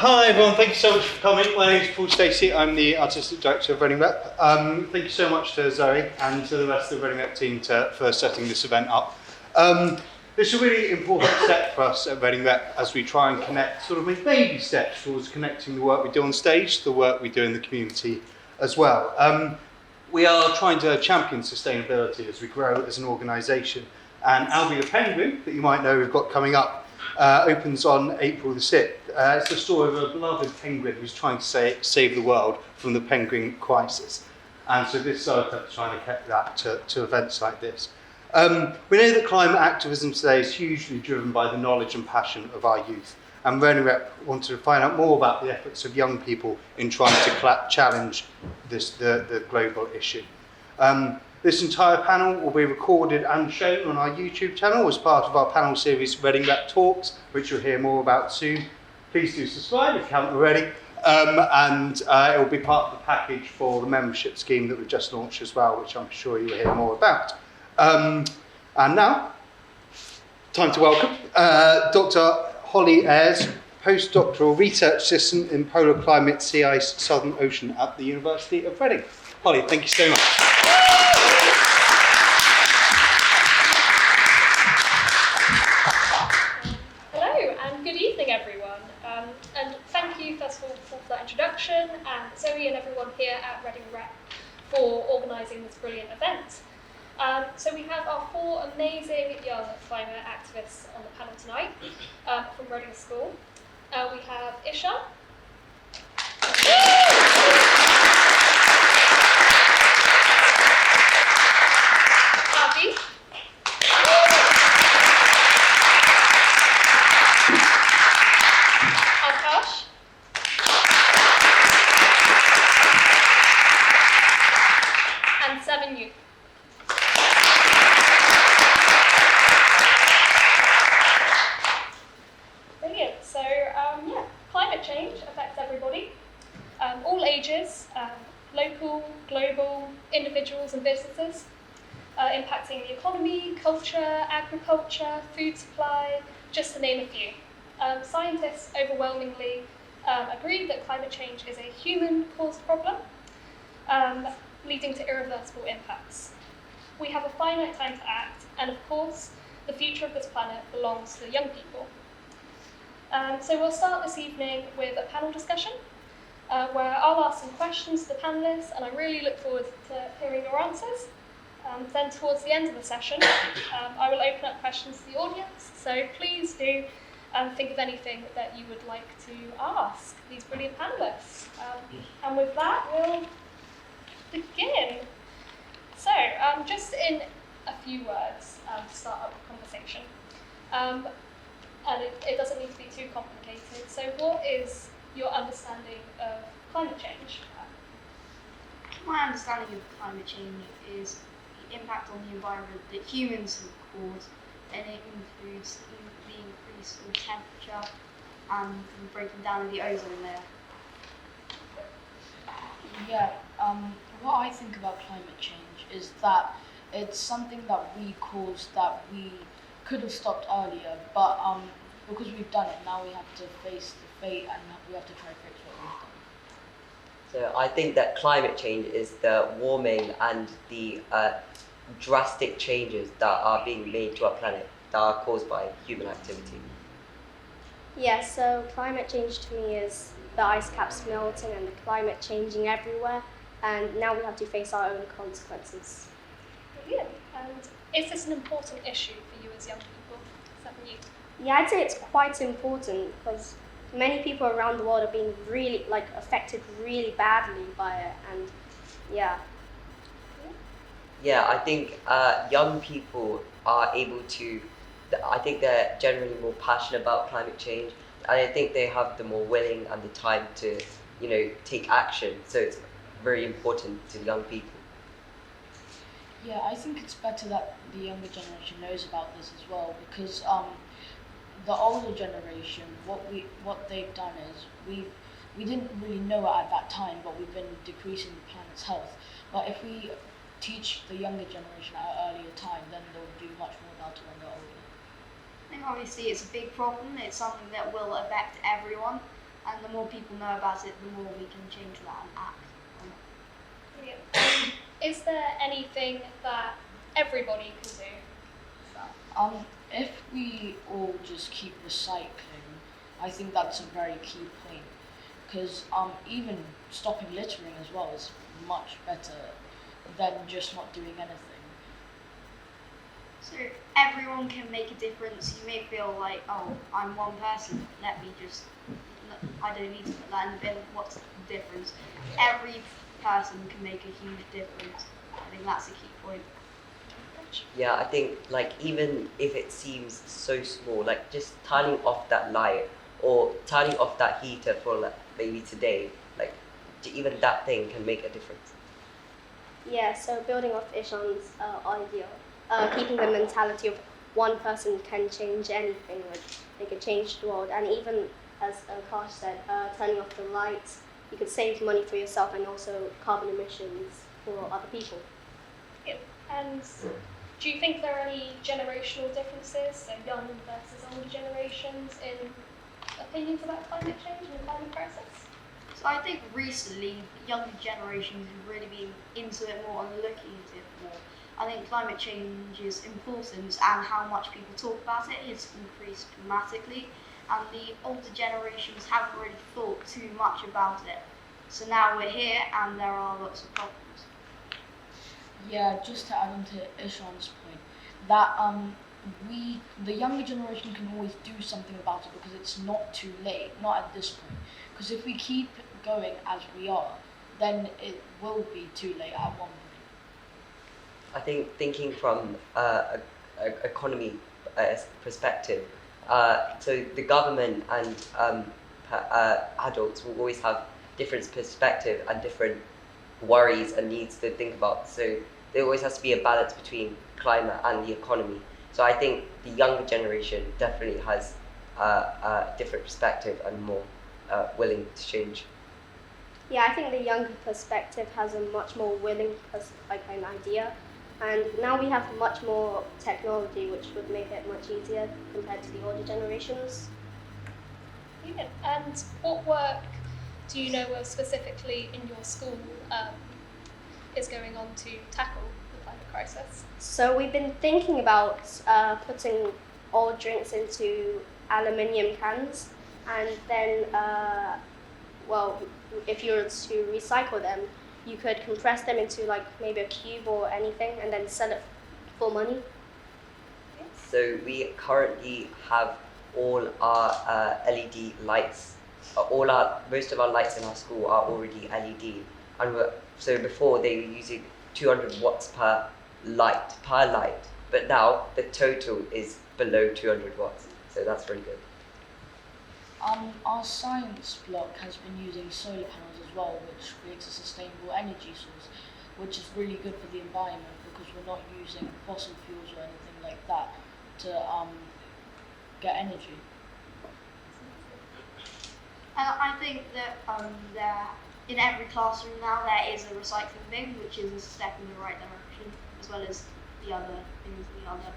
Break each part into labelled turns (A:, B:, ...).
A: Hi everyone, thank you so much for coming. My name is Paul Stacey, I'm the Artistic Director of Reading Rep. Thank you so much to Zoe and to the rest of the Reading Rep team for setting this event up. This is a really important step for us at Reading Rep as we try and connect, sort of make baby steps towards connecting the work we do on stage to the work we do in the community as well. We are trying to champion sustainability as we grow as an organisation, and Albie the Penguin, that you might know we've got coming up, opens on April the 6th. It's the story of a beloved penguin who's trying to save the world from the penguin crisis. And so this startup is trying to connect that to events like this. We know that climate activism today is hugely driven by the knowledge and passion of our youth. And Reading Rep wanted to find out more about the efforts of young people in trying to challenge the global issue. This entire panel will be recorded and shown on our YouTube channel as part of our panel series Reading Rep Talks, which you'll hear more about soon. Please do subscribe if you haven't already, and it will be part of the package for the membership scheme that we've just launched as well, which I'm sure you'll hear more about. And now, time to welcome Dr. Holly Ayres, postdoctoral research assistant in polar climate, sea ice, Southern Ocean at the University of Reading. Holly, thank you so much.
B: Hello and good evening everyone, and thank you first of all for that introduction, and Zoe and everyone here at Reading Rep for organising this brilliant event. So we have our four amazing young climate activists on the panel tonight from Reading School. We have Isha, Abby, Akash, and 7 youth. Brilliant. So, climate change affects everybody, all ages, local, global, individuals and businesses, impacting the economy, culture, agriculture, food supply, just to name a few. Scientists overwhelmingly agree that climate change is a human-caused problem, leading to irreversible impacts. We have a finite time to act, and of course, the future of this planet belongs to young people. So we'll start this evening with a panel discussion where I'll ask some questions to the panellists, and I really look forward to hearing your answers. Then towards the end of the session, I will open up questions to the audience, so please do think of anything that you would like to ask these brilliant panellists. And with that, we'll begin. So, just in a few words to start up the conversation. And it doesn't need to be too complicated. So what is your understanding of climate change?
C: My understanding of climate change is the impact on the environment that humans have caused, and it includes the increase in temperature and the breaking down of the ozone layer.
D: Yeah, what I think about climate change is that it's something that we caused that we could have stopped earlier, but because we've done it, now we have to face the fate and we have to try to fix what we've done.
E: So I think that climate change is the warming and the drastic changes that are being made to our planet that are caused by human activity.
F: Yeah, so climate change to me is the ice caps melting and the climate changing everywhere, and now we have to face our own consequences.
B: Brilliant. And is this an important issue for you as young people? Is that for you?
F: Yeah, I'd say it's quite important because many people around the world are being really affected really badly by it, and yeah.
E: Yeah, I think young people are able to, I think they're generally more passionate about climate change, and I think they have the more willing and the time to, take action. So it's very important to young people.
D: Yeah, I think it's better that the younger generation knows about this as well, because the older generation, what they've done is we didn't really know it at that time, but we've been decreasing the planet's health. But if we teach the younger generation at an earlier time, then they'll do much more about it when they're older.
C: I think obviously it's a big problem. It's something that will affect everyone. and the more people know about it, the more we can change that and act on it.
B: Brilliant. Is there anything that everybody can do?
D: If we all just keep recycling, I think that's a very key point. Because even stopping littering as well is much better than just not doing anything.
C: So everyone can make a difference. You may feel like, oh, I'm one person, I don't need to put that in the bin, what's the difference? Every person can make a huge difference. I think that's a key point.
E: Yeah, I think like even if it seems so small, like just turning off that light or turning off that heater for like maybe today, like even that thing can make a difference.
F: Yeah, so building off Ishan's idea, keeping the mentality of one person can change anything, like they could change the world, and even as Kash said, turning off the lights, you could save money for yourself and also carbon emissions for other people.
B: Yeah. And do you think there are any generational differences, so young versus older generations, in opinions about climate change and the climate crisis?
C: So I think recently younger generations have really been into it more and looking into it more. I think climate change's importance and how much people talk about it has increased dramatically, and the older generations haven't really thought too much about it. So now we're here and there are lots of problems.
D: Yeah, just to add on to Ishan's point, that the younger generation can always do something about it because it's not too late, not at this point. Because if we keep going as we are, then it will be too late at one point.
E: I think thinking from a economy perspective, so the government and adults will always have different perspective and different worries and needs to think about. So there always has to be a balance between climate and the economy. So I think the younger generation definitely has a different perspective and more willing to change.
F: Yeah, I think the younger perspective has a much more willing an idea, and now we have much more technology, which would make it much easier compared to the older generations.
B: Yeah. And what work do you know of specifically in your school is going on to tackle the climate crisis?
F: So we've been thinking about putting all drinks into aluminium cans, and then, if you were to recycle them, you could compress them into like maybe a cube or anything, and then sell it for money.
E: So we currently have all our LED lights. Most of our lights in our school are already LED, and so before they were using 200 watts per light, but now the total is below 200 watts. So that's really good.
D: Our science block has been using solar panels as well, which creates a sustainable energy source, which is really good for the environment because we're not using fossil fuels or anything like that to get energy.
C: And I think that in every classroom now there is a recycling bin, which is a step in the right direction, as well as the other things the other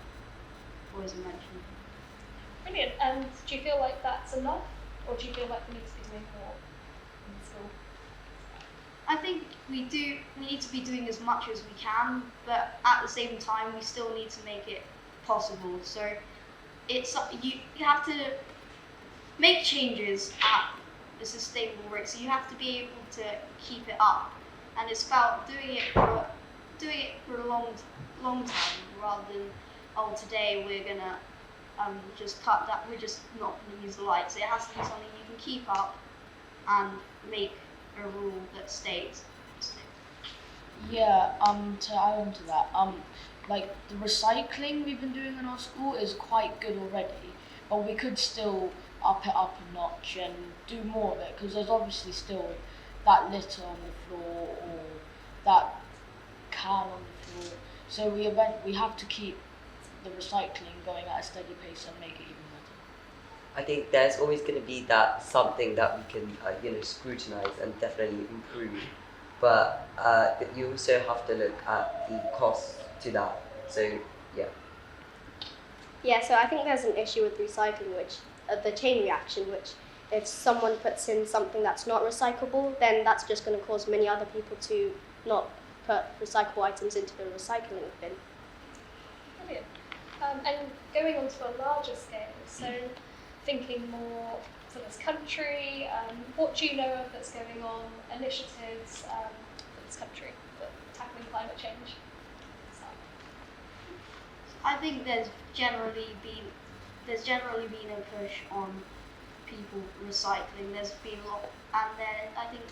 C: boys have mentioned.
B: Brilliant. And do you feel like that's enough, or do you feel like we need to be doing more in the school?
C: I think we need to be doing as much as we can, but at the same time we still need to make it possible. So it's you have to make changes at a sustainable rate. So you have to be able to keep it up, and it's about doing it for a long time, rather than today we're gonna just cut that. We're just not gonna use the lights. It has to be something you can keep up and make a rule that stays.
D: Yeah, to add on to that, like the recycling we've been doing in our school is quite good already, but we could still up it up a notch and do more of it, because there's obviously still that litter on the floor or that can on the floor. So we have to keep the recycling going at a steady pace and make it even better.
E: I think there's always going to be that something that we can scrutinize and definitely improve, but you also have to look at the cost to that. So yeah.
F: Yeah, so I think there's an issue with recycling, which the chain reaction, which if someone puts in something that's not recyclable, then that's just going to cause many other people to not put recyclable items into the recycling bin.
B: Brilliant. And going on to a larger scale, so thinking more for this country, what do you know of that's going on, initiatives for this country for tackling climate change?
C: I think there's generally been a push on people recycling. There's been a lot, and then I think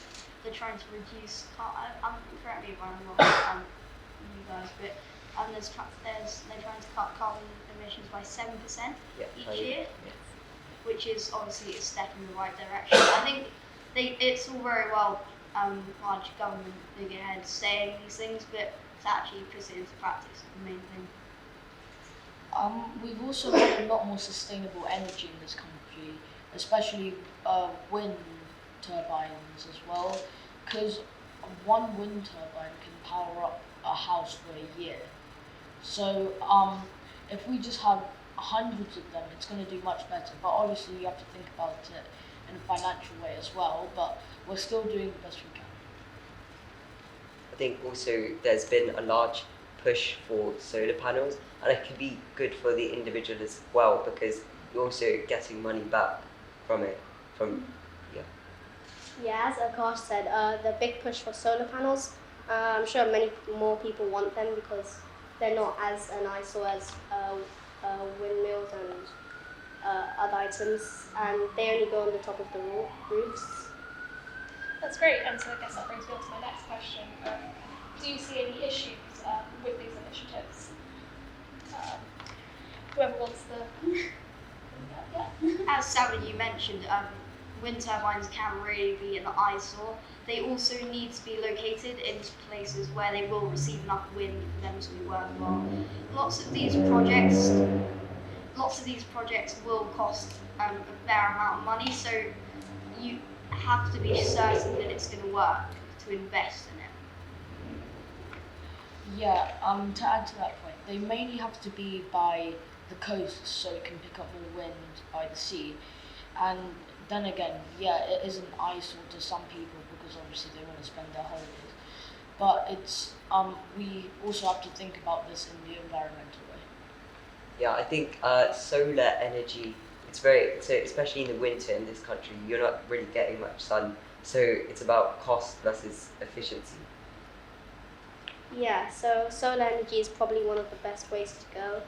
C: they're trying to reduce. Correct me if I'm wrong, you guys, but they're trying to cut carbon emissions by 7% each year, which is obviously a step in the right direction. I think it's all very well large government figureheads saying these things, but to actually put it into practice is the main thing.
D: We've also got a lot more sustainable energy in this country, especially wind turbines as well, because one wind turbine can power up a house for a year. So if we just have hundreds of them, it's going to do much better. But obviously you have to think about it in a financial way as well, but we're still doing the best we can.
E: I think also there's been a large push for solar panels, and it can be good for the individual as well because you're also getting money back from it.
F: Yeah, as Akash said, the big push for solar panels, I'm sure many more people want them because they're not as an eyesore as windmills and other items, and they only go on the top of the roofs.
B: That's great, and so I guess that brings me on to my next question. Do you see any issues with these initiatives? Whoever wants the...
C: As Savin, you mentioned, wind turbines can really be an eyesore. They also need to be located in places where they will receive enough wind for them to be worthwhile. Lots of these projects will cost a fair amount of money, so you have to be certain that it's going to work to invest in it.
D: Yeah, to add to that point, they mainly have to be by the coast so it can pick up more wind by the sea. And then again, yeah, it is an eyesore to some people because obviously they want to spend their holidays. But it's we also have to think about this in the environmental way.
E: Yeah, I think solar energy, so especially in the winter in this country, you're not really getting much sun. So it's about cost versus efficiency.
F: Yeah, so solar energy is probably one of the best ways to go.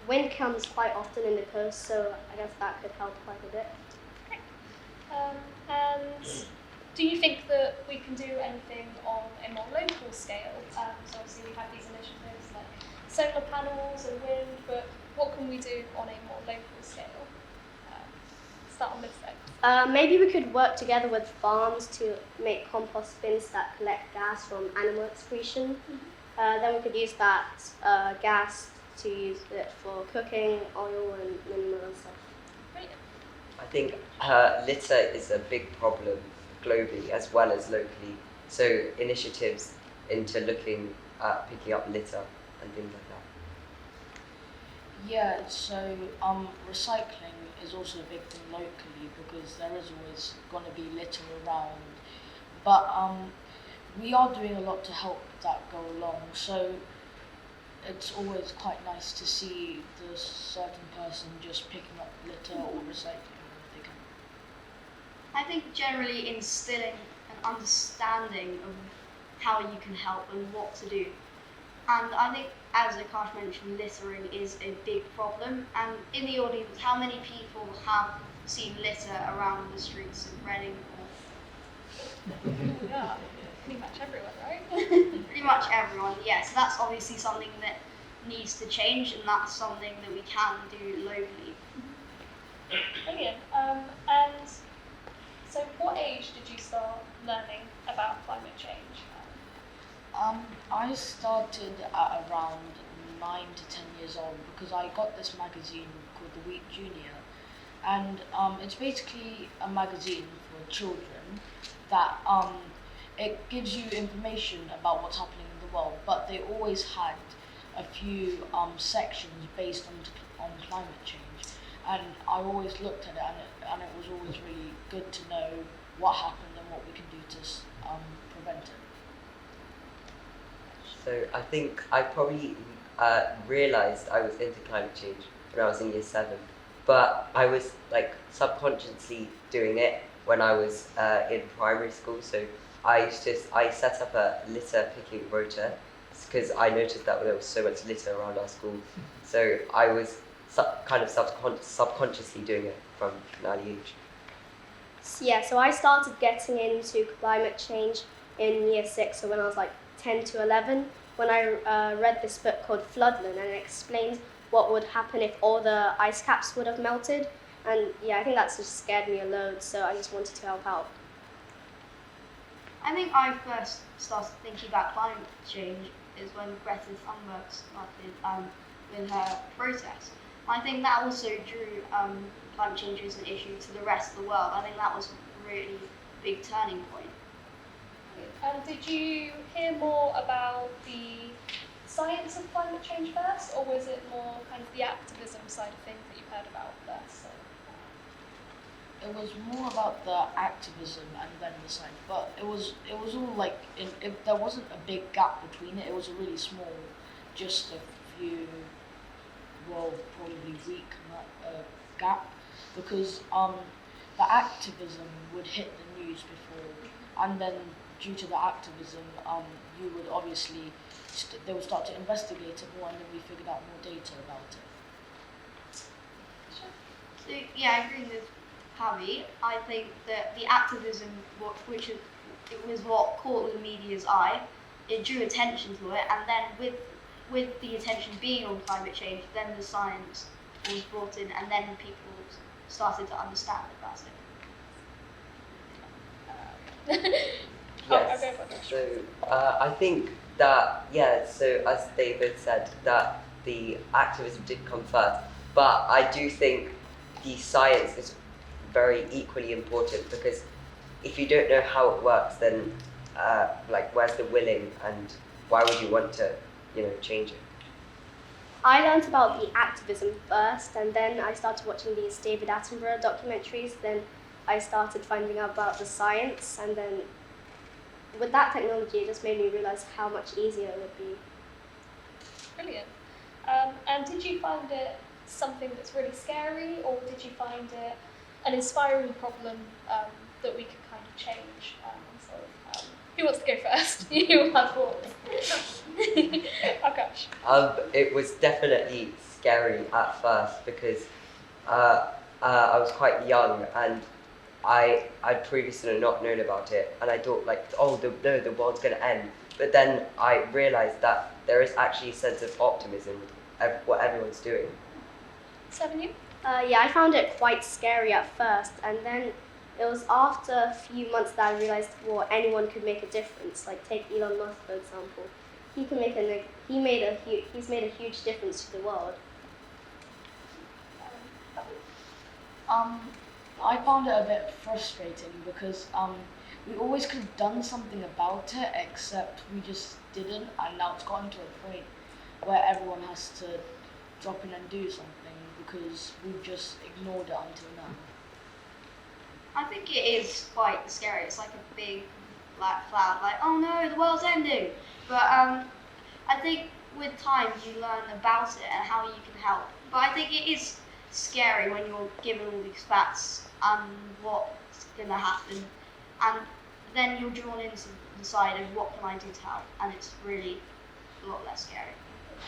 F: Wind comes quite often in the coast, so I guess that could help quite a bit.
B: And do you think that we can do anything on a more local scale? So obviously we have these initiatives like solar panels and wind, but what can we do on a more local scale? Start on this side.
F: Maybe we could work together with farms to make compost bins that collect gas from animal excretion. Then we could use that gas to use it for cooking, oil and mineral stuff.
B: Brilliant.
E: I think litter is a big problem globally as well as locally. So initiatives into looking at picking up litter and things like that.
D: Yeah, so recycling is also a big thing locally because there is always going to be litter around. But we are doing a lot to help that go along. So it's always quite nice to see the certain person just picking up litter or recycling if they can.
C: I think generally instilling an understanding of how you can help and what to do. And I think, as Akash mentioned, littering is a big problem. And in the audience, how many people have seen litter around the streets of Reading?
B: Yeah, pretty much everyone, right?
C: Pretty much everyone, yeah. So that's obviously something that needs to change, and that's something that we can do locally.
B: Brilliant. And so what age did you start learning about climate change?
D: I started at around 9 to 10 years old because I got this magazine called The Week Junior, and it's basically a magazine for children that it gives you information about what's happening in the world, but they always had a few sections based on climate change, and I always looked at it, and it was always really good to know what happened and what we can do to prevent it.
E: So I think I probably realised I was into climate change when I was in year 7, but I was like subconsciously doing it when I was in primary school. So I set up a litter picking rota because I noticed that there was so much litter around our school. So I was subconsciously doing it from an early age.
F: Yeah, so I started getting into climate change in year 6, so when I was like 10 to 11, when I read this book called Floodland, and it explained what would happen if all the ice caps would have melted. And yeah, I think that's just scared me a load, so I just wanted to help out.
C: I think I first started thinking about climate change is when Greta Thunberg started with her protest. I think that also drew climate change as an issue to the rest of the world. I think that was a really big turning point.
B: And did you hear more about the science of climate change first, or was it more kind of the activism side of things that you heard about first?
D: It was more about the activism and then the science, but it was all like there wasn't a big gap between it. It was a really small, just a few, well, probably week gap, because the activism would hit the news before, and then due to the activism, you would obviously they would start to investigate it more, and then we figured out more data about it.
C: So yeah, I agree with Harry. I think that the activism, it was what caught the media's eye. It drew attention to it, and then with the attention being on climate change, then the science was brought in, and then people started to understand about it.
E: Yes. So I think that so as David said, that the activism did come first, but I do think the science is very equally important, because if you don't know how it works, then where's the willing, and why would you want to change it?
F: I learned about the activism first, and then I started watching these David Attenborough documentaries. Then I started finding out about the science, and then with that technology, it just made me realise how much easier it would be.
B: Brilliant. And did you find it something that's really scary, or did you find it an inspiring problem that we could kind of change? Who wants to go first? You have thoughts. Oh gosh.
E: It was definitely scary at first, because I was quite young, and I'd previously not known about it, and I thought the world's going to end. But then I realised that there is actually a sense of optimism with what everyone's doing.
B: Seven, you?
F: Yeah, I found it quite scary at first, and then it was after a few months that I realised, well, anyone could make a difference. Like take Elon Musk for example, he's made a huge difference to the world.
D: I found it a bit frustrating because we always could have done something about it, except we just didn't, and now it's gotten to a point where everyone has to drop in and do something because we've just ignored it until now.
C: I think it is quite scary. It's like a big black cloud, like, oh no, the world's ending. But I think with time you learn about it and how you can help. But I think it is scary when you're given all these facts and what's going to happen, and then you're drawn into the side of what can I do to help, and it's really a lot less scary.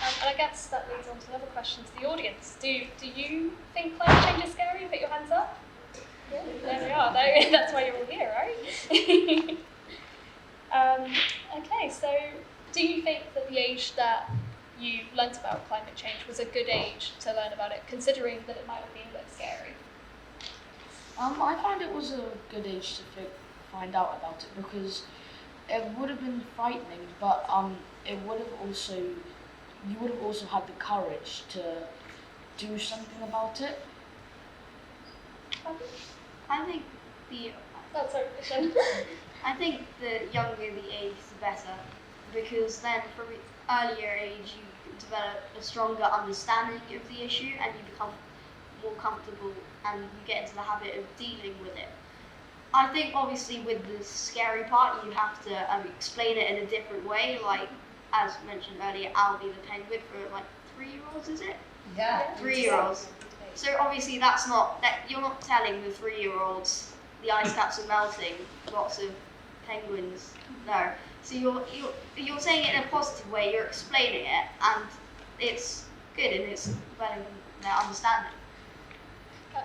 B: And I guess that leads on to another question to the audience. Do you think climate change is scary? Put your hands up. Yeah, there we are. That's why you're all here, right? Okay, so do you think that the age that you learnt about climate change was a good age to learn about it, considering that it might have been a bit scary?
D: I find it was a good age to find out about it, because it would have been frightening, but you would have also had the courage to do something about it.
C: I think I think the younger the age, the better, because then from an earlier age you develop a stronger understanding of the issue, and more comfortable and you get into the habit of dealing with it. I think obviously with the scary part, you have to explain it in a different way. Like as mentioned earlier, Albie the penguin for like 3-year-olds, is it?
G: Yeah.
C: 3-year-olds. So obviously that's not that you're not telling the 3-year-olds the ice caps are melting, lots of penguins. No. So you're saying it in a positive way. You're explaining it, and it's good and it's well in their understanding.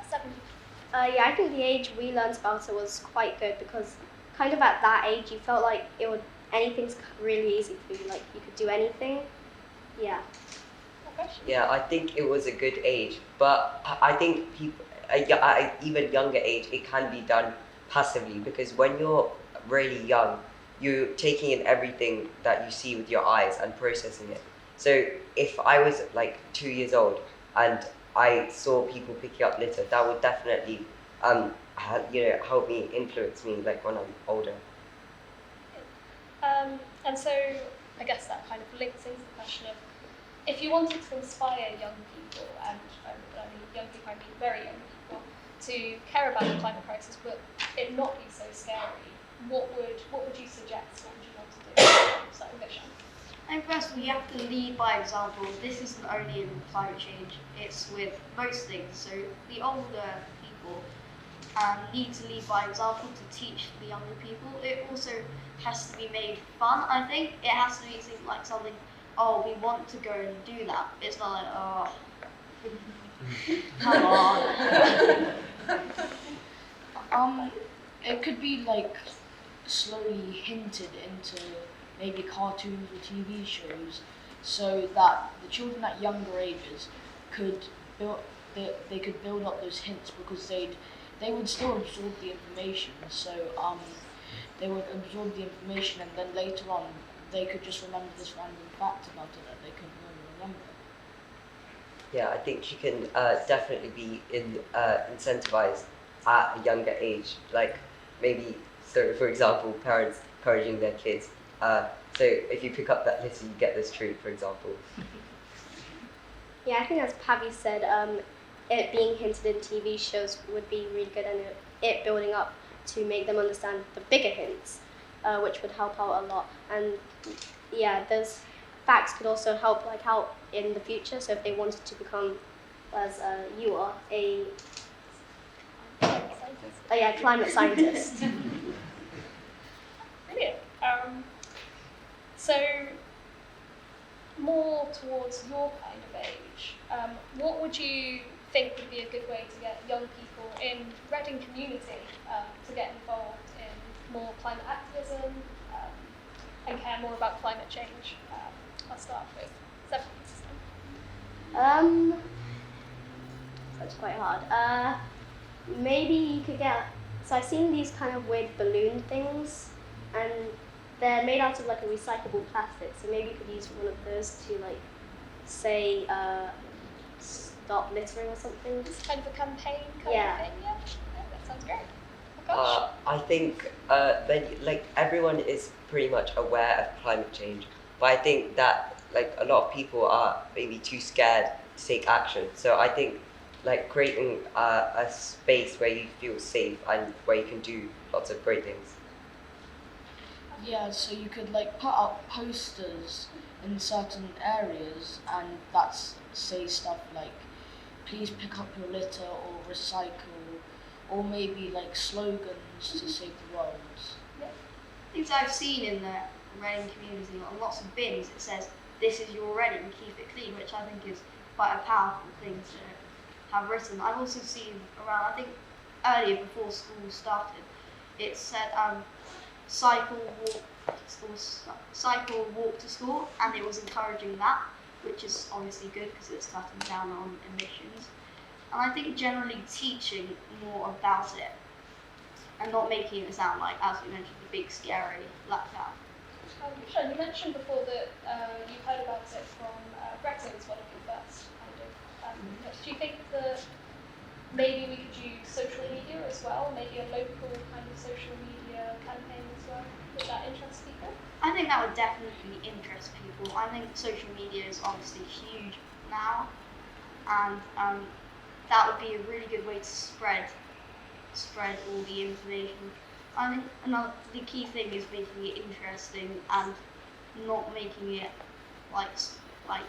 B: 7.
F: Yeah, I think the age we learned about it was quite good because kind of at that age you felt like anything's really easy for you, like you could do anything. Yeah.
E: Yeah, I think it was a good age, but I think people, at even younger age, it can be done passively because when you're really young, you're taking in everything that you see with your eyes and processing it. So if I was like 2 years old and I saw people picking up litter, that would definitely, help me, influence me like when I'm older.
B: And so I guess that kind of links into the question of if you wanted to inspire young people, and I mean young people, I mean very young people, to care about the climate crisis, but it not be so scary, what would you suggest? What would you want to do? So, Vishan.
C: And first of all, you have to lead by example. This isn't only in climate change, it's with most things. So the older people need to lead by example to teach the younger people. It also has to be made fun, I think. It has to be like something, oh, we want to go and do that. It's not like, oh, come on.
D: It could be like slowly hinted into maybe cartoons or TV shows, so that the children at younger ages could they could build up those hints because they would still absorb the information. So they would absorb the information and then later on they could just remember this random fact about it that they couldn't really remember.
E: Yeah, I think you can definitely be incentivized at a younger age. Like maybe, so for example, parents encouraging their kids. So if you pick up that litter, you get this treat, for example.
F: Yeah, I think as Pavi said, it being hinted in TV shows would be really good, and it building up to make them understand the bigger hints, which would help out a lot. And yeah, those facts could also help out in the future. So if they wanted to become, as you are, a climate scientist.
B: Brilliant. So more towards your kind of age, what would you think would be a good way to get young people in Reading community to get involved in more climate activism and care more about climate change? I'll start with Stephanie.
F: That's quite hard. Maybe you could get. So I've seen these kind of weird balloon things, and they're made out of like a recyclable plastic. So maybe you could use one of those to say stop littering or something.
B: It's kind of a campaign kind of
F: Yeah.
B: thing. Yeah, that sounds great. Oh gosh.
E: I think everyone is pretty much aware of climate change, but I think that a lot of people are maybe too scared to take action. So I think creating a space where you feel safe and where you can do lots of great things.
D: Yeah, so you could put up posters in certain areas, and that's say stuff like, please pick up your litter or recycle, or maybe slogans to save the world.
C: Things I've seen in the Reading community, on lots of bins, it says, this is your Reading, keep it clean, which I think is quite a powerful thing to have written. I've also seen around, I think earlier before school started, it said cycle, walk to school, and it was encouraging that, which is obviously good because it's cutting down on emissions. And I think generally teaching more about it and not making it sound like, as you mentioned, the big scary like that.
B: Sean, you mentioned before that you heard about it from Greta was one of your first kind of do you think that maybe we could use social media as well, maybe a local kind of social media campaign as well? Would that interest people?
C: I think that would definitely interest people. I think social media is obviously huge now, and that would be a really good way to spread all the information. I think the key thing is making it interesting and not making it like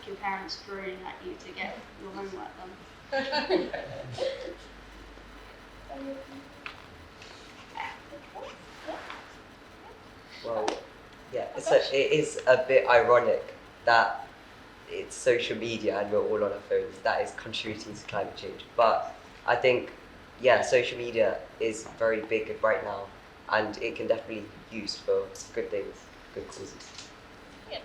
C: your parents droning at you to get your homework done.
E: Well, yeah, it is a bit ironic that it's social media and we're all on our phones that is contributing to climate change. But I think, yeah, social media is very big right now, and it can definitely be used for good things, good causes.
B: Yeah.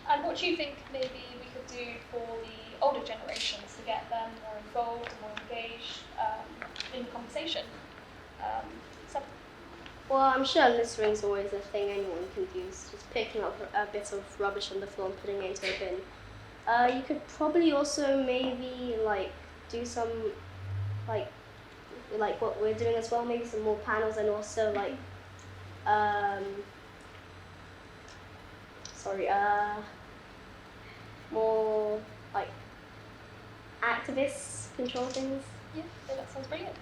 B: And what do you think maybe we could do for the older generations to get them more involved, more engaged in the conversation?
F: Well, I'm sure littering is always a thing anyone can use. Just picking up a bit of rubbish on the floor and putting it into a bin. You could probably also maybe do some like what we're doing as well. Maybe some more panels and also more activists control things.
B: Yeah, that sounds brilliant.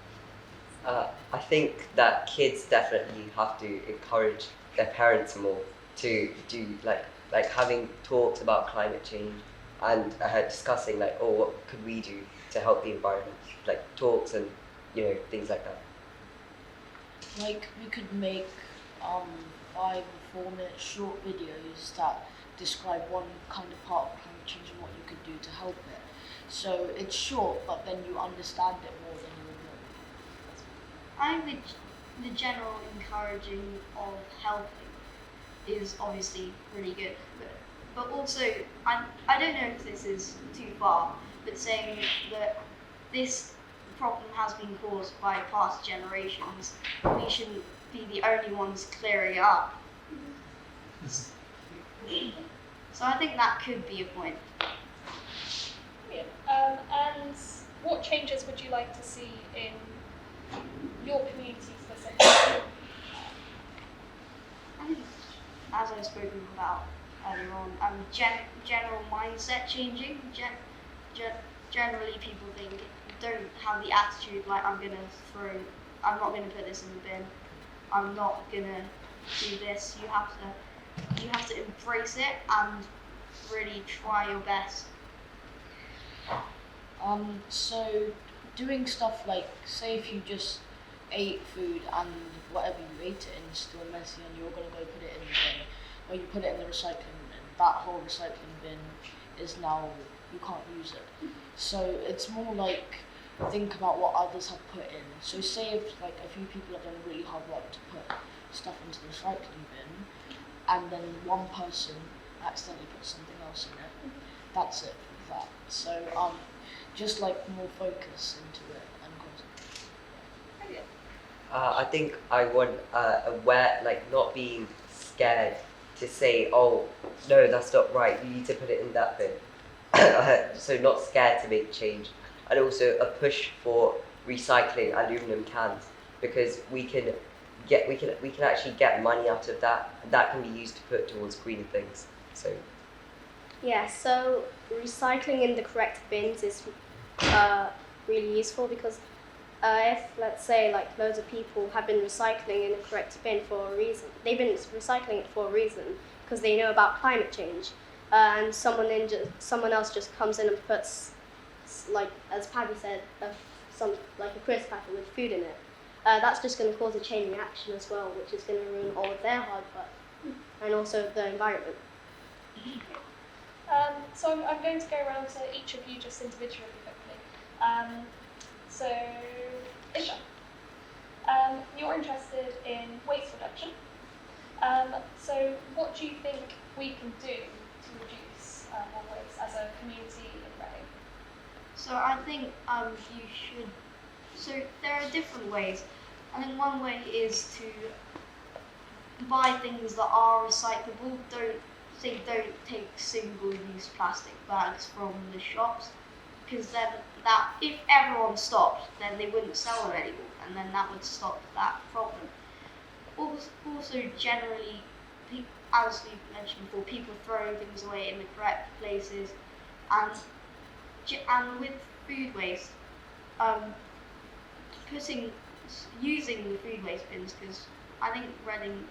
E: I think that kids definitely have to encourage their parents more to do like having talks about climate change and discussing what could we do to help the environment, like talks and things like that.
D: Like we could make 5 or 4 minute short videos that describe one kind of part of climate change and what you could do to help it. So it's short, but then you understand it more than you would know.
C: I think the general encouraging of helping is obviously really good, but also I don't know if this is too far, but saying that this problem has been caused by past generations, we shouldn't be the only ones clearing it up. So I think that could be a point.
B: Brilliant. And what changes would you like to see in your community specifically?
C: I think, as I've spoken about earlier on, general mindset changing. Generally, people don't have the attitude like I'm not gonna put this in the bin. I'm not gonna do this. You have to embrace it and really try your best.
D: So doing stuff like, say if you just ate food and whatever you ate it in is still messy and you're going to go put it in the bin, or you put it in the recycling bin, that whole recycling bin is now, you can't use it. So it's more like, think about what others have put in. So say if a few people have done really hard work to put stuff into the recycling bin, and then one person accidentally puts something else in it, that's it for that. So just more focus into it and concentrate.
B: Brilliant.
E: I think I want not being scared to say, oh no, that's not right, you need to put it in that bin. So not scared to make change, and also a push for recycling aluminum cans, because we can actually get money out of that. That can be used to put towards greener things. So
F: Yeah, so recycling in the correct bins is really useful because if, let's say, loads of people have been recycling in the correct bin for a reason, they've been recycling it for a reason because they know about climate change, and someone else just comes in and puts, as Paddy said, a crisp packet with food in it. That's just going to cause a chain reaction as well, which is going to ruin all of their hard work and also the environment.
B: So I'm going to go around to each of you just individually quickly. So, Isha, you're interested in waste reduction. So what do you think we can do to reduce more waste as a community in Reading?
C: So I think you should. So there are different ways. I think one way is to buy things that are recyclable. Don't take single-use plastic bags from the shops, because then if everyone stopped, then they wouldn't sell them anymore, and then that would stop that problem. Also, generally, as we mentioned before, people throwing things away in the correct places, and with food waste, using the food waste bins, because I think Reading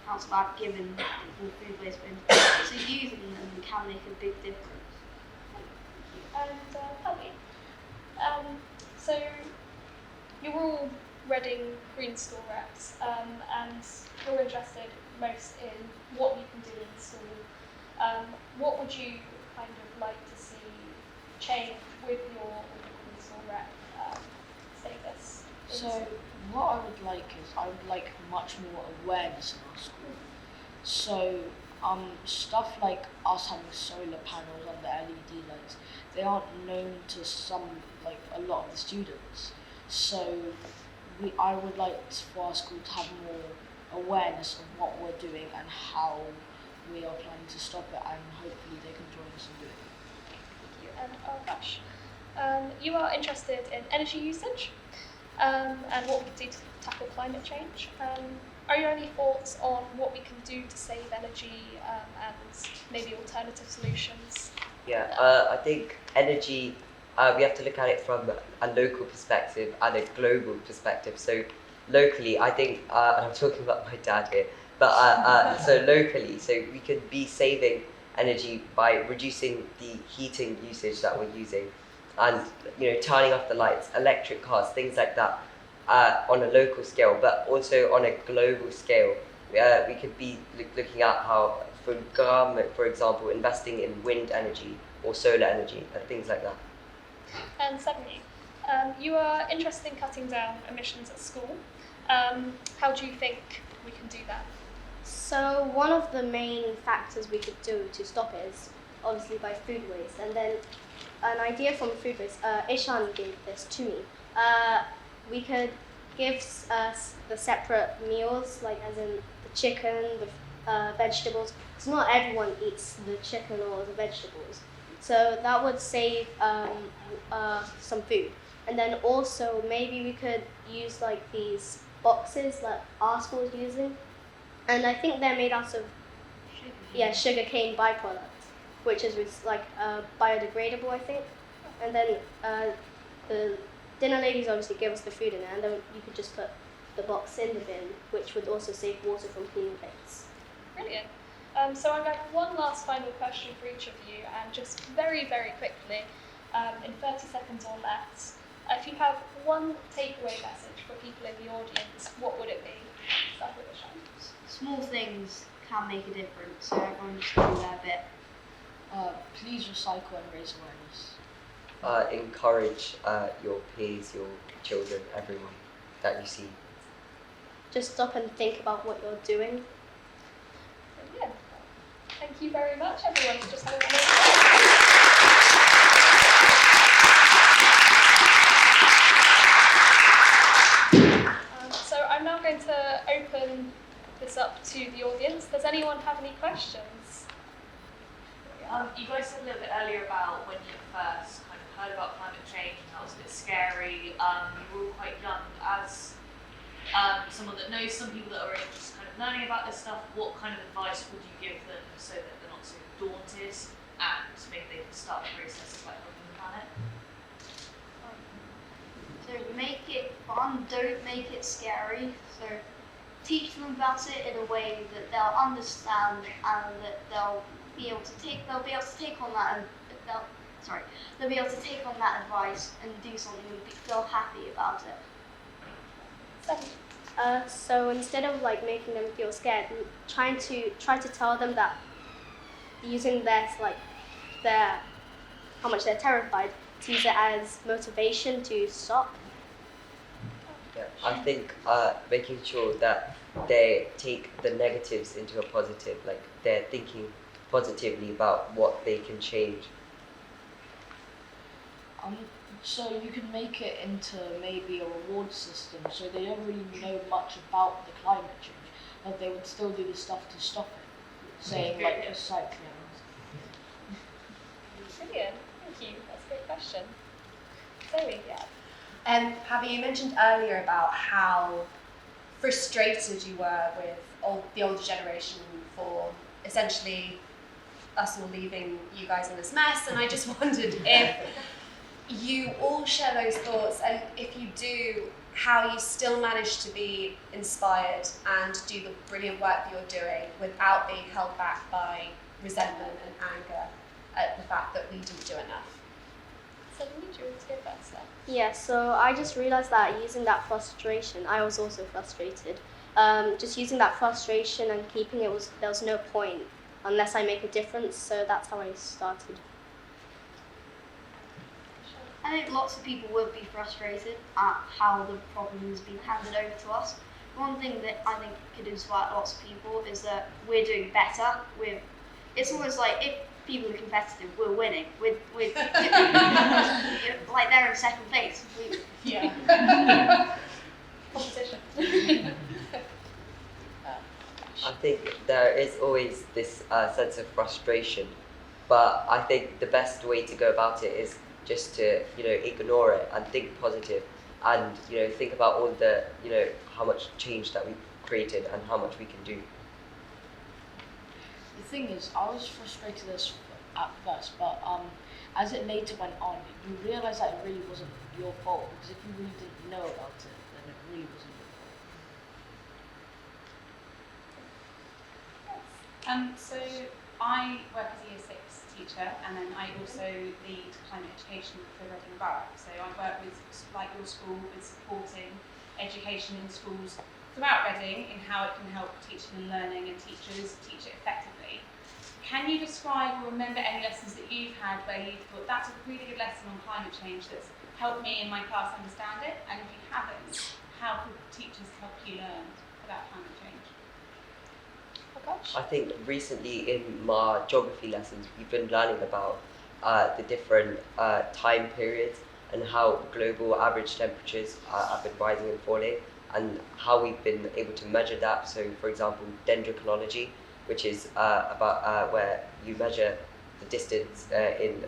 C: Council have given people food waste bins, so using them can make a big difference.
B: And Holly, so you're all Reading Green School reps, and you're interested most in what you can do in the school. What would you kind of like to see change with your Green School rep status?
D: So what I would like is I would like much more awareness in our school. So stuff like us having solar panels and the LED lights, they aren't known to a lot of the students. So I would like for our school to have more awareness of what we're doing and how we are planning to stop it, and hopefully they can join us in doing it.
B: Thank you. And Rush, you are interested in energy usage and what we can do to tackle climate change. Are there any thoughts on what we can do to save energy and maybe alternative solutions?
E: Yeah, I think energy, we have to look at it from a local perspective and a global perspective. So locally, I think, and I'm talking about my dad here, but so locally, so we could be saving energy by reducing the heating usage that we're using, and turning off the lights, electric cars, things like that, on a local scale, but also on a global scale. We could be looking at how, for government, for example, investing in wind energy or solar energy and things like that.
B: And secondly, you are interested in cutting down emissions at school. How do you think we can do that?
F: So one of the main factors we could do to stop it is obviously by food waste. And then an idea from food waste, Ishan gave this to me. We could give us the separate meals, like as in the chicken, the vegetables. Because not everyone eats the chicken or the vegetables. So that would save some food. And then also maybe we could use like these boxes that our school is using. And I think they're made out of sugarcane byproduct, which is biodegradable, I think. And then the dinner ladies obviously give us the food in there, and then you could just put the box in the bin, which would also save water from cleaning plates.
B: Brilliant. So I'm going to have one last final question for each of you, and just very, very quickly, in 30 seconds or less, if you have one takeaway message for people in the audience, what would it be? Start with Ishan.
C: Small things can make a difference, so everyone just do their bit.
D: Please recycle and raise awareness.
E: Encourage your peers, your children, everyone that you see.
F: Just stop and think about what you're doing.
B: Brilliant. Thank you very much, everyone. Just had a wonderful So I'm now going to open this up to the audience. Does anyone have any questions?
G: You guys said a little bit earlier about when you first kind of heard about climate change and that was a bit scary. You were all quite young. As someone that knows some people that are just kind of learning about this stuff, what kind of advice would you give them so that they're not so daunted and maybe they can start the process of like helping the planet?
C: So make it fun, don't make it scary. So teach them about it in a way that they'll understand and that they'll be able to take on that they'll be able to take on that advice and do something and feel happy about it.
F: So instead of like making them feel scared, try to tell them that using how much they're terrified, to use it as motivation to stop.
E: Yeah, I think making sure that they take the negatives into a positive, like they're thinking positively about what they can change.
D: So you can make it into maybe a reward system, so they don't really know much about the climate change, but they would still do the stuff to stop it, saying like recycling.
B: Brilliant. Thank you. That's a great question. Zoe, yeah.
H: Javi, you mentioned earlier about how frustrated you were with the older generation for essentially us all leaving you guys in this mess, and I just wondered you all share those thoughts, and if you do, how you still manage to be inspired and do the brilliant work that you're doing without being held back by resentment and anger at the fact that we didn't do enough.
B: So we need you to go first then.
F: Yeah, so I just realised that using that frustration, I was also frustrated. Just using that frustration and keeping it, there was no point unless I make a difference, so that's how I started.
C: I think lots of people would be frustrated at how the problem has been handed over to us. One thing that I think could inspire lots of people is that we're doing better. It's almost like if people are competitive, we're winning. We're like they're in second place.
B: Yeah. Competition.
E: I think there is always this sense of frustration, but I think the best way to go about it is just to, ignore it and think positive and, think about all the, how much change that we've created and how much we can do.
D: The thing is, I was frustrated at first, but as it later went on, you realise that it really wasn't your fault, because if you really didn't know about it, then it really wasn't your fault.
I: So I work as a Year 6 teacher, and then I also lead climate education for Reading Borough. So I work with, like your school, with supporting education in schools throughout Reading in how it can help teaching and learning and teachers teach it effectively. Can you describe or remember any lessons that you've had where you thought that's a really good lesson on climate change that's helped me in my class understand it? And if you haven't, how could teachers help you learn about climate change?
E: I think recently in my geography lessons, we've been learning about the different time periods and how global average temperatures have been rising and falling, and how we've been able to measure that. So, for example, dendrochronology, which is about where you measure the distance in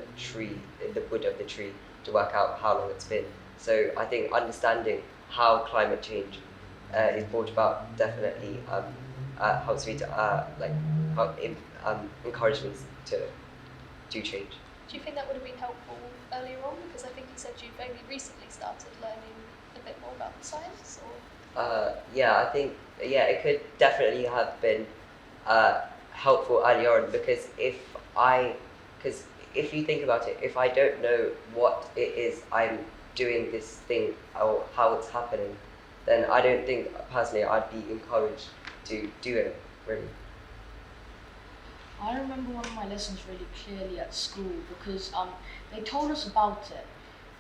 E: the wood of the tree to work out how long it's been. So I think understanding how climate change is brought about definitely helps me to encourage me to do change.
B: Do you think that would have been helpful earlier on? Because I think you said you've only recently started learning a bit more about the science, or?
E: I think it could definitely have been helpful earlier on, because if you think about it, if I don't know what it is I'm doing this thing or how it's happening, then I don't think personally I'd be encouraged to do it, really.
D: I remember one of my lessons really clearly at school, because they told us about it,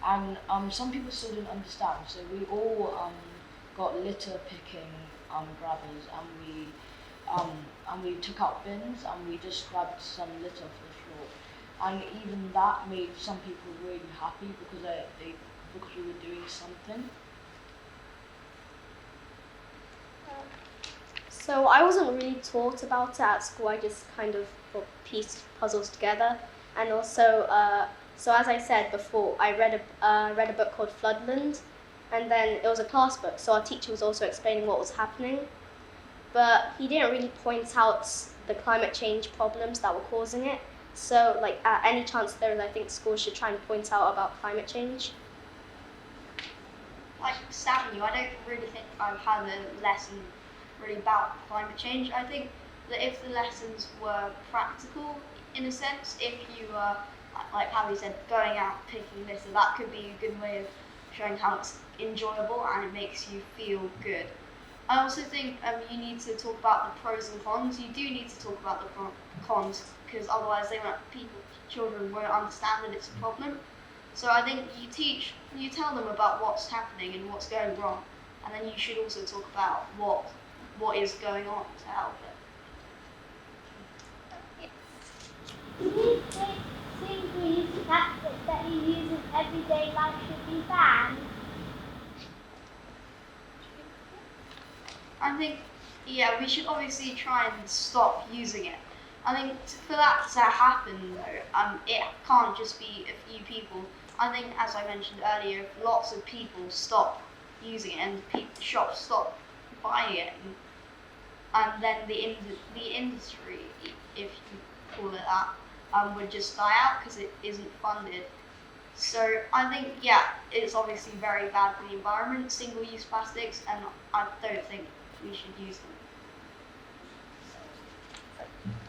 D: and some people still didn't understand. So we all got litter picking grabbers, and we took out bins and we just grabbed some litter off the floor, and even that made some people really happy because because we were doing something.
F: So I wasn't really taught about it at school. I just kind of pieced puzzles together, and also, so as I said before, I read a book called Floodland, and then it was a class book. So our teacher was also explaining what was happening, but he didn't really point out the climate change problems that were causing it. So, like, at any chance there is, I think schools should try and point out about climate change.
C: Like Sam, I don't really think I've had a lesson really about climate change. I think that if the lessons were practical, in a sense, if you were, like Holly said, going out picking litter, that could be a good way of showing how it's enjoyable and it makes you feel good. I also think you need to talk about the pros and cons. You do need to talk about the cons, because otherwise children won't understand that it's a problem. So I think you tell them about what's happening and what's going wrong, and then you should also talk about what is going on to help it.
J: Do you think single-use plastic that you use in everyday life should be banned?
C: I think, we should obviously try and stop using it. I think for that to happen, though, it can't just be a few people. I think, as I mentioned earlier, if lots of people stop using it and shops stop buying it, and then the industry, if you call it that, would just die out because it isn't funded. So I think, yeah, it's obviously very bad for the environment, single-use plastics, and I don't think we should use them.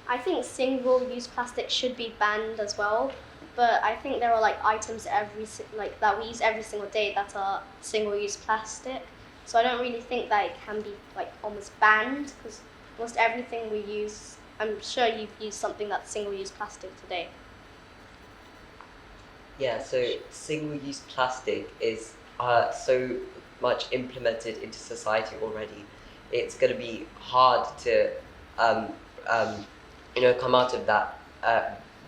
F: I think single-use plastic should be banned as well, but I think there are like items that we use every single day that are single-use plastic. So I don't really think that it can be like almost banned, because almost everything we use, I'm sure you've used something that's single-use plastic today.
E: Yeah, so single-use plastic is so much implemented into society already. It's going to be hard to, come out of that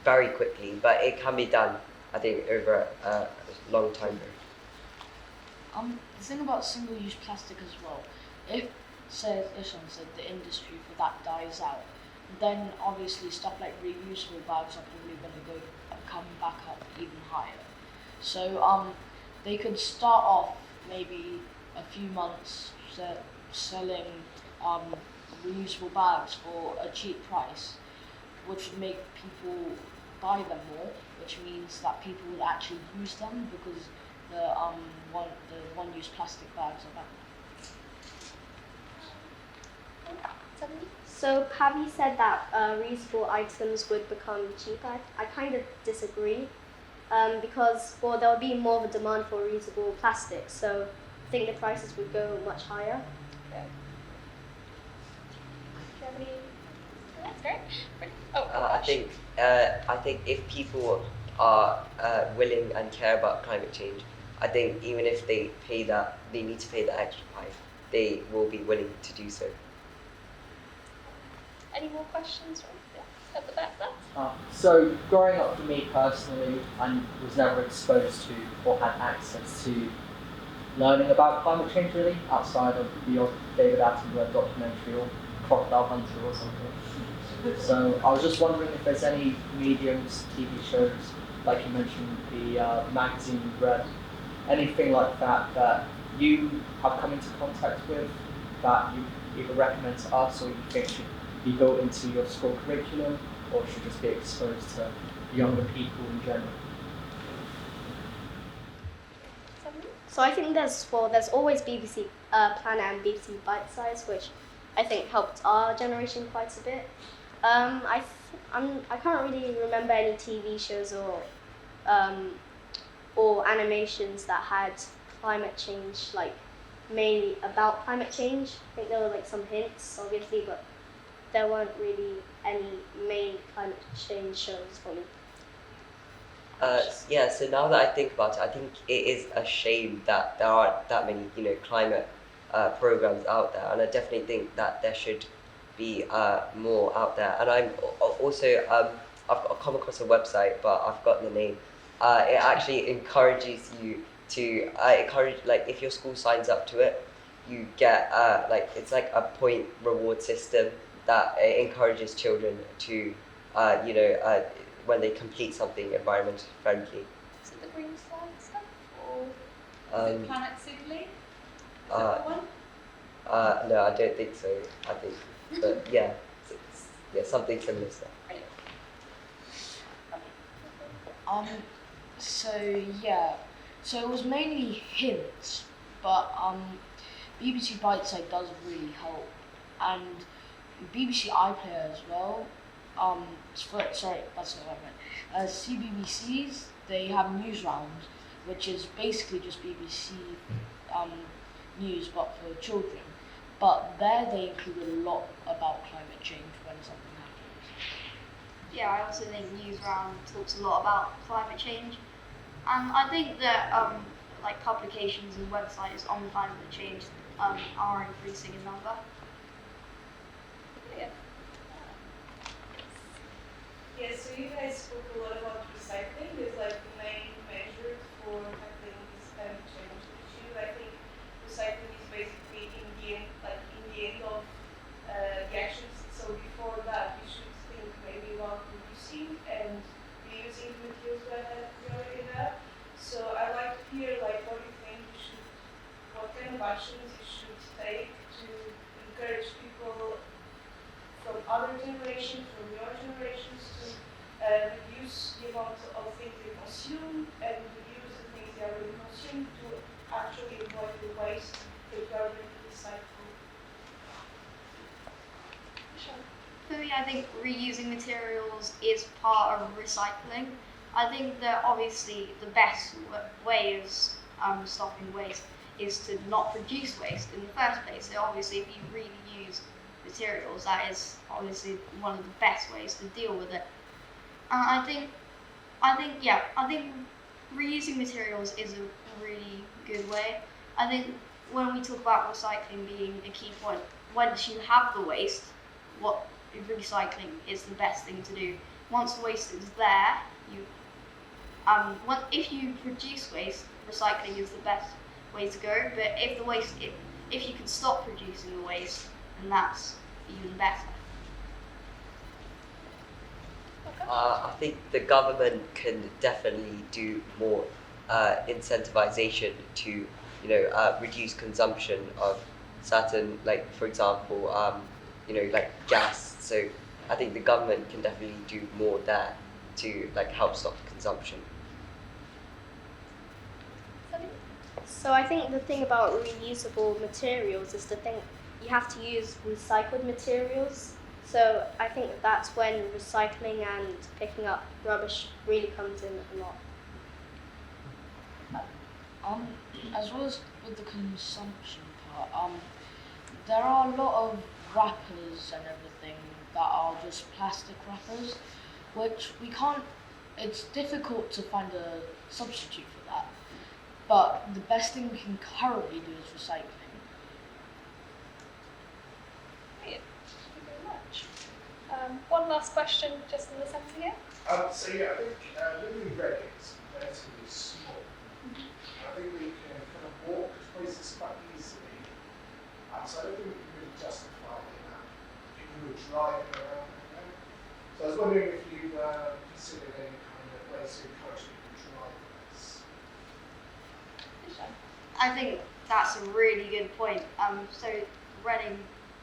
E: very quickly, but it can be done, I think, over a long time period.
D: The thing about single-use plastic as well, if, said the industry for that dies out, then obviously stuff like reusable bags are probably going to go come back up even higher. So they could start off maybe a few months selling reusable bags for a cheap price, which would make people buy them more, which means that people would actually use them because the one-use plastic bags are banned.
F: So Pavi said that reusable items would become cheaper. I kind of disagree, because well, there would be more of a demand for reusable plastic, so I think the prices would go much higher.
B: Yeah. Do you have any? That's great. Oh,
E: I think if people are willing and care about climate change, I think even if they need to pay the extra price, they will be willing to do so.
B: Any more questions at the back there?
K: So growing up for me personally, I was never exposed to or had access to learning about climate change really, outside of the odd David Attenborough documentary or Crocodile Hunter or something. So I was just wondering if there's any mediums, TV shows, like you mentioned, the magazine you read, anything like that you have come into contact with that you either recommend to us or you think should be built into your school curriculum or should just be exposed to younger people in general?
F: So I think there's always BBC Planet and BBC Bite Size, which I think helped our generation quite a bit. I can't really remember any TV shows or animations that had climate change, like mainly about climate change. I think there were like some hints, obviously, but there weren't really any main climate change shows for me.
E: So now that I think about it, I think it is a shame that there aren't that many, climate programs out there, and I definitely think that there should be more out there. And I'm also I've come across a website, but I've forgotten the name. It actually encourages you to if your school signs up to it, you get it's like a point reward system that encourages children to when they complete something environmentally friendly.
B: Is it the green slide stuff or
I: is it Planet Sibley? Is
E: that
I: the one?
E: No, I don't think so. I think, but yeah, something similar to that.
D: So it was mainly hints, but BBC Biteside does really help, and BBC iPlayer as well. Sorry, that's not what I meant. CBBCs, they have news rounds, which is basically just BBC news but for children. But there they include a lot about climate change when something happens.
C: Yeah, I also think Newsround talks a lot about climate change, and I think that publications and websites on climate change are increasing in number.
B: Yeah.
L: Yeah, so you guys spoke a lot about recycling as the main measure for tackling this climate change issue. I think recycling is basically in the end of the actions. So before that, you should think maybe about reducing and reusing the materials that you already have. So I'd like to hear what you think what kind of actions you should take to encourage people from other generations, from your generations, to reduce the amount of things they consume consume and use the things they already consume to actually avoid the waste that we already recycle.
C: For me, I think reusing materials is part of recycling. I think that obviously the best way of stopping waste is to not produce waste in the first place. So obviously if you reuse materials, that is obviously one of the best ways to deal with it. I think reusing materials is a really good way. I think when we talk about recycling being a key point, once you have the waste, recycling is the best thing to do. Once the waste is there, if you produce waste, recycling is the best way to go. But if you can stop producing the waste, then that's even better.
E: I think the government can definitely do more incentivization to, reduce consumption of certain, like for example, like gas. So I think the government can definitely do more there to help stop the consumption.
F: So I think the thing about reusable materials is you have to use recycled materials. So I think that's when recycling and picking up rubbish really comes in a lot.
D: As well as with the consumption part, there are a lot of wrappers and everything that are just plastic wrappers, which it's difficult to find a substitute for that. But the best thing we can currently do is recycling.
B: Brilliant. Thank you very much. One last question just in the centre here.
M: I think living in Reading is relatively small. I think we can kind of walk to places quite easily. So I don't think we can really justify the amount of people who are driving around there. So I was wondering if you considered any kind of ways to encourage people to drive less.
C: I think that's a really good point. So Reading,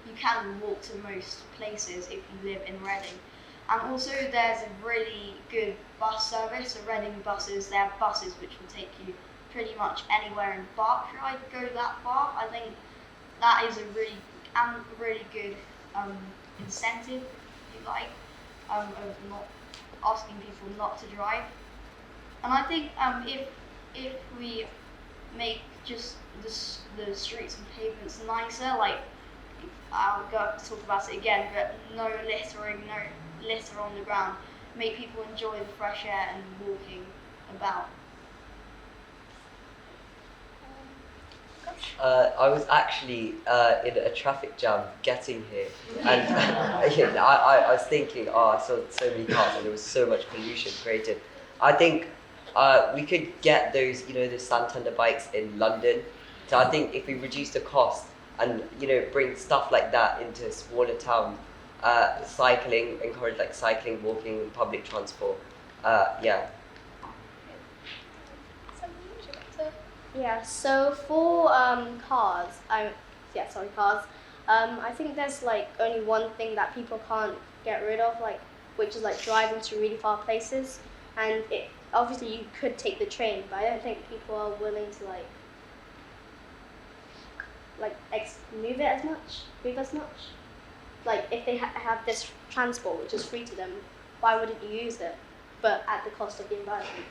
C: you can walk to most places if you live in Reading. And also there's a really good bus service. So Reading buses, they have buses which will take you pretty much anywhere in Berkshire. I'd go that far. I think that is a really good incentive, if you like, of not asking people not to drive. And I think if we make just the streets and pavements nicer, like I'll go to talk about it again, but no littering, no litter on the ground, make people enjoy the fresh air and walking about.
E: I was actually in a traffic jam getting here, and I was thinking, I saw so many cars and there was so much pollution created. I think we could get those, the Santander bikes in London. So I think if we reduce the cost and bring stuff like that into smaller towns, cycling, encourage cycling, walking, public transport. Yeah.
F: Yeah, so for cars, I think there's only one thing that people can't get rid of, which is driving to really far places. And obviously you could take the train, but I don't think people are willing to move as much. If they have this transport which is free to them, why wouldn't you use it? But at the cost of the environment.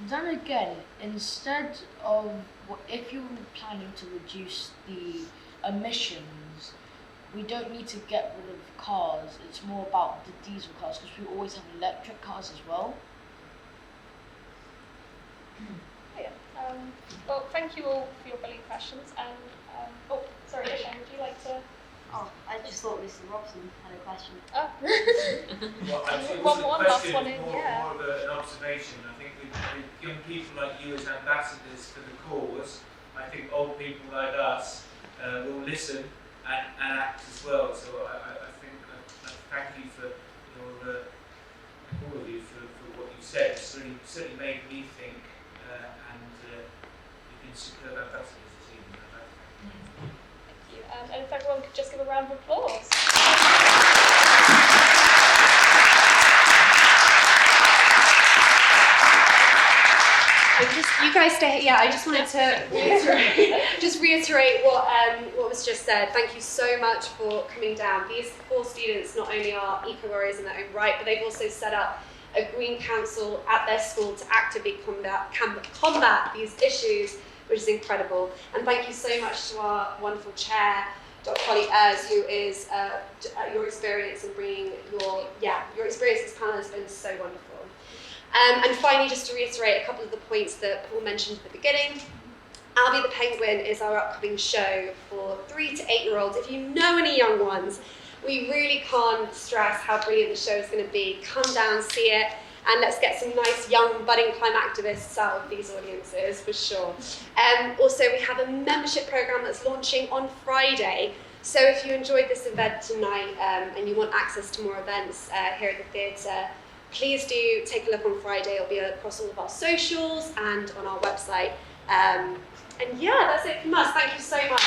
D: Then again, instead of, if you're planning to reduce the emissions, we don't need to get rid of cars. It's more about the diesel cars, because we always have electric cars as well.
B: Yeah. Well, thank you all for your brilliant questions. And sorry, Ishan, would you like to?
C: Oh, I just thought Mr. Robson had a question.
B: Oh.
N: Well, actually, it
B: one
N: wasn't a
B: last
N: question,
B: one in,
N: more
B: yeah.
N: of an observation. I think with young people like you as ambassadors for the cause, I think old people like us will listen and act as well. So I think thank you for your all of you for what you said. It's certainly made me think, and you've been superb ambassadors this evening.
B: Thank you. And if everyone could just give a round of applause.
H: You guys stay. Yeah, I just wanted to reiterate what was just said. Thank you so much for coming down. These 4 students not only are eco-warriors in their own right, but they've also set up a Green Council at their school to actively combat these issues, which is incredible. And thank you so much to our wonderful chair, Dr. Holly Ayres, who is your experience in bringing your experience as panel has been so wonderful. And finally, just to reiterate a couple of the points that Paul mentioned at the beginning, Albie the Penguin is our upcoming show for 3 to 8-year-olds. If you know any young ones, we really can't stress how brilliant the show is going to be. Come down, see it, and let's get some nice young budding climate activists out of these audiences for sure. Also, we have a membership program that's launching on Friday. So if you enjoyed this event tonight and you want access to more events here at the theatre, please do take a look on Friday. It'll be across all of our socials and on our website. And yeah, that's it from us. Thank you so much.